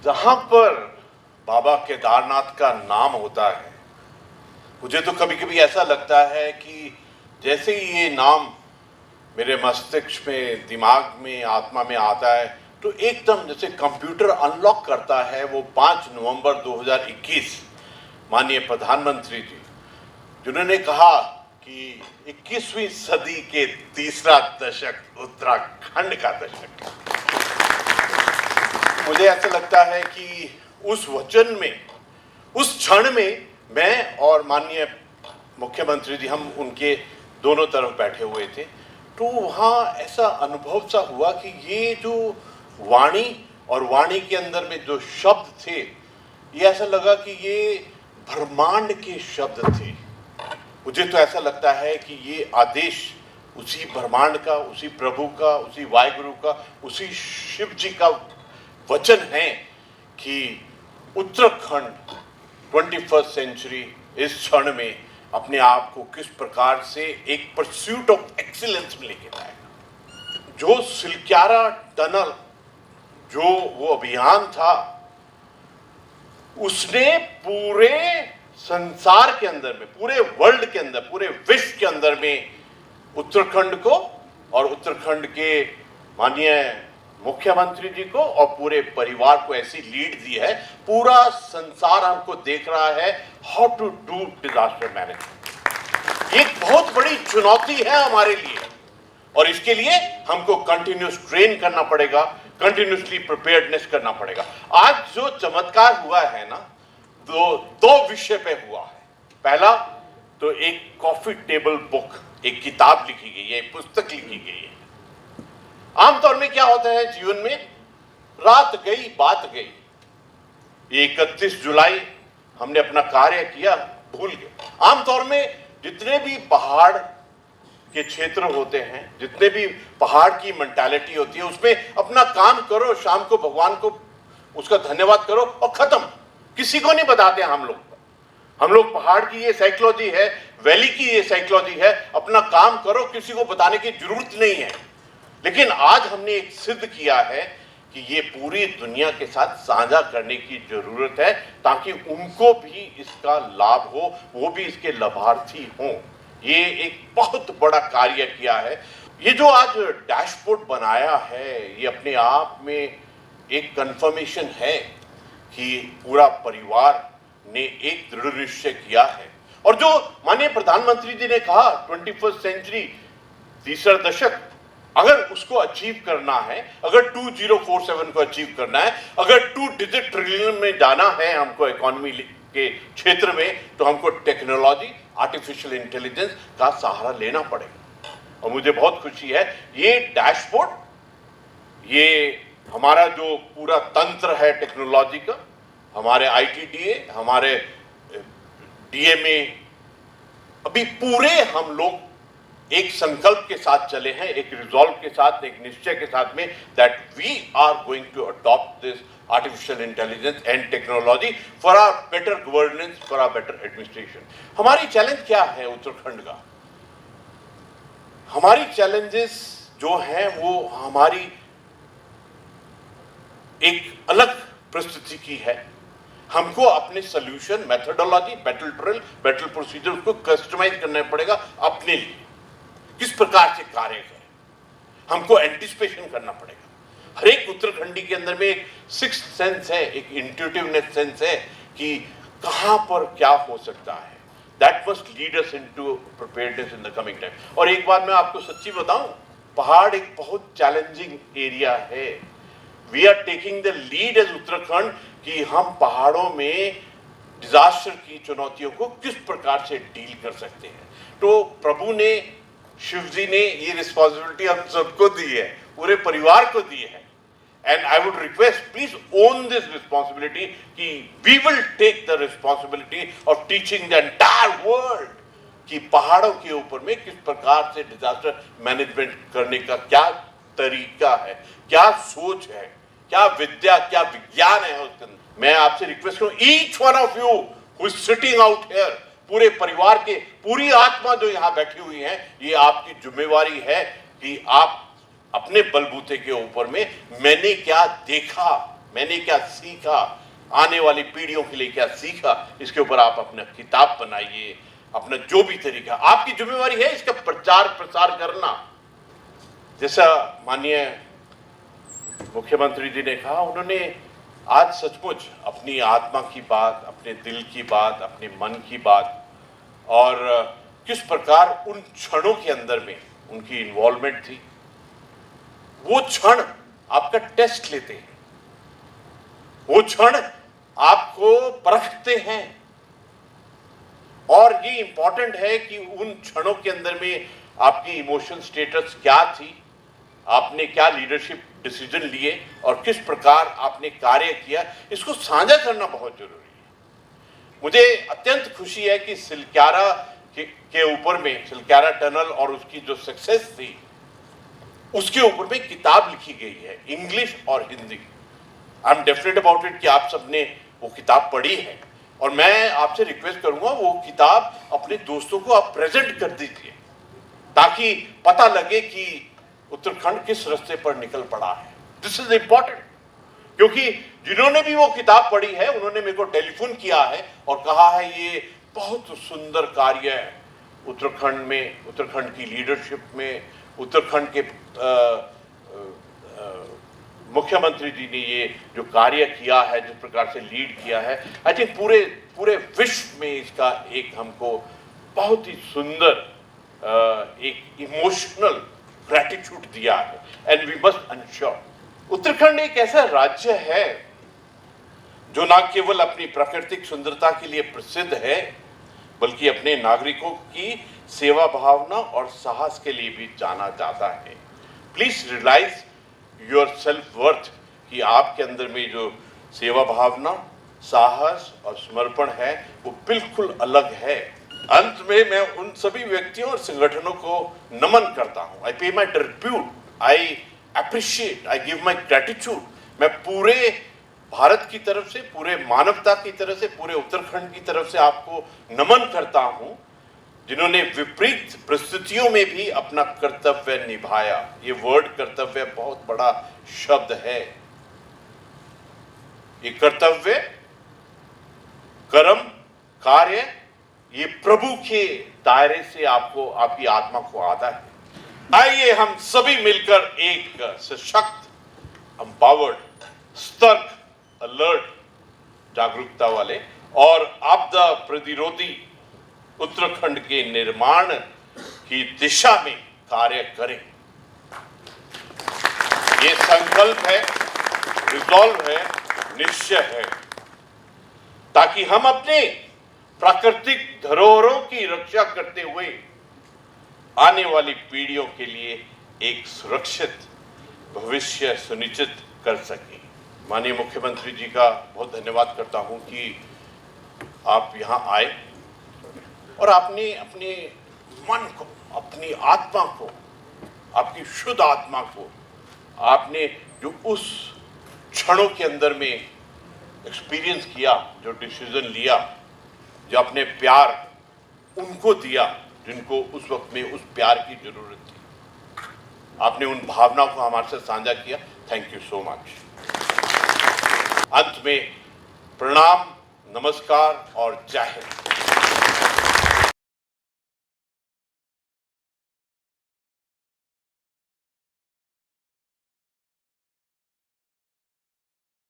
जहां पर बाबा केदारनाथ का नाम होता है, मुझे तो कभी कभी ऐसा लगता है कि जैसे ही ये नाम मेरे मस्तिष्क में, दिमाग में, आत्मा में आता है, तो एकदम जैसे कंप्यूटर अनलॉक करता है वो 5 नवंबर 2021 माननीय प्रधानमंत्री जी, जिन्होंने कहा कि 21वीं सदी के तीसरा दशक उत्तराखंड का दशक। मुझे ऐसा लगता है कि उस वचन में, उस क्षण में मैं और माननीय मुख्यमंत्री जी, हम उनके दोनों तरफ बैठे हुए थे, तो वहाँ ऐसा अनुभव सा हुआ कि ये जो वाणी और वाणी के अंदर में जो शब्द थे, ये ऐसा लगा कि ये ब्रह्मांड के शब्द थे। मुझे तो ऐसा लगता है कि ये आदेश उसी ब्रह्मांड का, उसी प्रभु का, उसी वाहिगुरु का, उसी शिव जी का वचन है कि उत्तराखंड 21st सेंचुरी इस क्षण में अपने आप को किस प्रकार से एक परस्यूट ऑफ एक्सीलेंस में लेके जाएगा। जो सिलक्यारा टनल, जो वो अभियान था, उसने पूरे संसार के अंदर में, पूरे वर्ल्ड के अंदर, पूरे विश्व के अंदर में उत्तराखंड को और उत्तराखंड के माननीय मुख्यमंत्री जी को और पूरे परिवार को ऐसी लीड दी है। पूरा संसार हमको देख रहा है how to do disaster management. ये बहुत बड़ी चुनौती है हमारे लिए और इसके लिए हमको कंटिन्यूस ट्रेन करना पड़ेगा, कंटिन्यूसली प्रिपेयर्डनेस करना पड़ेगा। आज जो चमत्कार हुआ है ना, दो विषय पे हुआ है। पहला तो एक कॉफी टेबल बुक, एक किताब लिखी गई है, एक पुस्तक लिखी गई है। आमतौर में क्या होता है जीवन में, रात गई बात गई, 31 जुलाई हमने अपना कार्य किया, भूल गए। आमतौर में जितने भी पहाड़ के क्षेत्र होते हैं, जितने भी पहाड़ की मेंटालिटी होती है, उसमें अपना काम करो, शाम को भगवान को उसका धन्यवाद करो और खत्म। किसी को नहीं बताते हम लोग पहाड़ की ये साइकोलॉजी है, वैली की ये साइकोलॉजी है, अपना काम करो, किसी को बताने की जरूरत नहीं है। लेकिन आज हमने एक सिद्ध किया है कि ये पूरी दुनिया के साथ साझा करने की जरूरत है, ताकि उनको भी इसका लाभ हो, वो भी इसके लाभार्थी हों। ये एक बहुत बड़ा कार्य किया है। ये जो आज डैशबोर्ड बनाया है, ये अपने आप में एक कंफर्मेशन है कि पूरा परिवार ने एक दृढ़ निश्चय किया है। और जो माननीय प्रधानमंत्री जी ने कहा 21st सेंचुरी तीसरा दशक, अगर उसको अचीव करना है, अगर 2047 को अचीव करना है, अगर 2 डिजिट ट्रिलियन में जाना है हमको इकोनॉमी के क्षेत्र में, तो हमको टेक्नोलॉजी, आर्टिफिशियल इंटेलिजेंस का सहारा लेना पड़ेगा। और मुझे बहुत खुशी है, ये डैशबोर्ड, ये हमारा जो पूरा तंत्र है टेक्नोलॉजी का, हमारे ITDA, हमारे DMA, अभी पूरे हम लोग एक संकल्प के साथ चले हैं, एक रिजॉल्व के साथ, एक निश्चय के साथ में, that we are going to adopt this artificial intelligence and technology for our better governance, for our better administration. हमारी चैलेंज क्या है उत्तराखंड का? हमारी चैलेंजेस जो हैं वो हमारी एक अलग परिस्थिति की है। हमको अपने solution, methodology, battle drill, battle procedure को कस्टमाइज करना पड़ेगा अपने लिए। किस प्रकार से कार्य करें, हमको एंटिसिपेशन करना पड़ेगा। हर एक उत्तराखंडी के अंदर में एक सिक्स्थ सेंस है, एक इंट्यूटिवनेस सेंस है कि कहां पर क्या हो सकता है। That must lead us into preparedness in the coming time. और एक बात मैं आपको सच्ची बताऊं, पहाड़ एक बहुत चैलेंजिंग एरिया है। We are taking the lead as Uttarakhand कि हम पहाड़ों में डिजास्टर की चुनौतियों को किस प्रकार से डील कर सकते हैं। तो प्रभु ने, शिव जी ने ये रिस्पॉन्सिबिलिटी हम सबको दी है, पूरे परिवार को दी है। And I would request, please own this responsibility कि we will take the responsibility of teaching the entire world कि पहाड़ों के ऊपर में किस प्रकार से डिजास्टर मैनेजमेंट करने का क्या तरीका है, क्या सोच है, क्या विद्या, क्या विज्ञान है उसके अंदर। मैं आपसे रिक्वेस्ट करूं, each one of you who is sitting out here, पूरे परिवार के, पूरी आत्मा जो यहां बैठी हुई है, ये आपकी जिम्मेवारी है कि आप अपने बलबूते के ऊपर में मैंने क्या देखा, मैंने क्या सीखा, आने वाली पीढ़ियों के लिए क्या सीखा, इसके ऊपर आप अपना किताब बनाइए, अपना जो भी तरीका, आपकी जिम्मेवारी है इसका प्रचार प्रसार करना। जैसा माननीय मुख्यमंत्री जी ने कहा, उन्होंने आज सचमुच अपनी आत्मा की बात, अपने दिल की बात, अपने मन की बात, और किस प्रकार उन क्षणों के अंदर में उनकी इन्वॉल्वमेंट थी। वो क्षण आपका टेस्ट लेते हैं, वो क्षण आपको परखते हैं, और ये इंपॉर्टेंट है कि उन क्षणों के अंदर में आपकी इमोशनल स्टेटस क्या थी, आपने क्या लीडरशिप डिसीजन लिए और किस प्रकार आपने कार्य किया, इसको साझा करना बहुत जरूरी है। मुझे अत्यंत खुशी है कि सिलक्यारा के ऊपर में, सिलक्यारा टनल और उसकी जो सक्सेस थी उसके ऊपर में किताब लिखी गई है, इंग्लिश और Hindi. I am definite about it कि आप सबने वो किताब पढ़ी है, और मैं आपसे रिक्वेस्ट करूंगा वो किताब अपने दोस्तों को आप प्रेजेंट कर दीजिए, ताकि पता लगे कि उत्तराखंड किस रास्ते पर निकल पड़ा है। दिस इज इंपॉर्टेंट, क्योंकि जिन्होंने भी वो किताब पढ़ी है उन्होंने मेरे को टेलीफोन किया है और कहा है ये बहुत सुंदर कार्य है उत्तराखंड में, उत्तराखंड की लीडरशिप में, उत्तराखंड के मुख्यमंत्री जी ने ये जो कार्य किया है, जिस प्रकार से लीड किया है, आई थिंक पूरे विश्व में इसका एक हमको बहुत ही सुंदर एक इमोशनल ग्रैटिट्यूड दिया है। And we must ensure, Uttarakhand एक ऐसा राज्य है जो न केवल अपनी प्राकृतिक सुंदरता के लिए प्रसिद्ध है, बल्कि अपने नागरिकों की सेवा भावना और साहस के लिए भी जाना जाता है। Please realize your self worth, कि आपके अंदर में जो सेवा भावना, साहस और समर्पण है वो बिल्कुल अलग है। अंत में मैं उन सभी व्यक्तियों और संगठनों को नमन करता हूं। I pay my tribute, I appreciate, I give my gratitude. मैं पूरे भारत की तरफ से, पूरे मानवता की तरफ से, पूरे उत्तराखंड की तरफ से आपको नमन करता हूं, जिन्होंने विपरीत परिस्थितियों में भी अपना कर्तव्य निभाया। ये वर्ड कर्तव्य बहुत बड़ा शब्द है। ये कर्तव्य, कर्म, कार्य, ये प्रभु के दायरे से आपको, आपकी आत्मा को आता है। आइए हम सभी मिलकर एक सशक्त, एम्पावर्ड, सतर्क, अलर्ट, जागरूकता वाले और आपदा प्रतिरोधी उत्तराखंड के निर्माण की दिशा में कार्य करें। ये संकल्प है, रिजॉल्व है, निश्चय है, ताकि हम अपने प्राकृतिक धरोहरों की रक्षा करते हुए आने वाली पीढ़ियों के लिए एक सुरक्षित भविष्य सुनिश्चित कर सकें। माननीय मुख्यमंत्री जी का बहुत धन्यवाद करता हूं कि आप यहां आए और आपने अपने मन को, अपनी आत्मा को, आपकी शुद्ध आत्मा को, आपने जो उस क्षणों के अंदर में एक्सपीरियंस किया, जो डिसीजन लिया, जो अपने प्यार उनको दिया जिनको उस वक्त में उस प्यार की जरूरत थी, आपने उन भावनाओं को हमारे साथ साझा किया। Thank you so much. अंत में प्रणाम, नमस्कार और जय हिंद।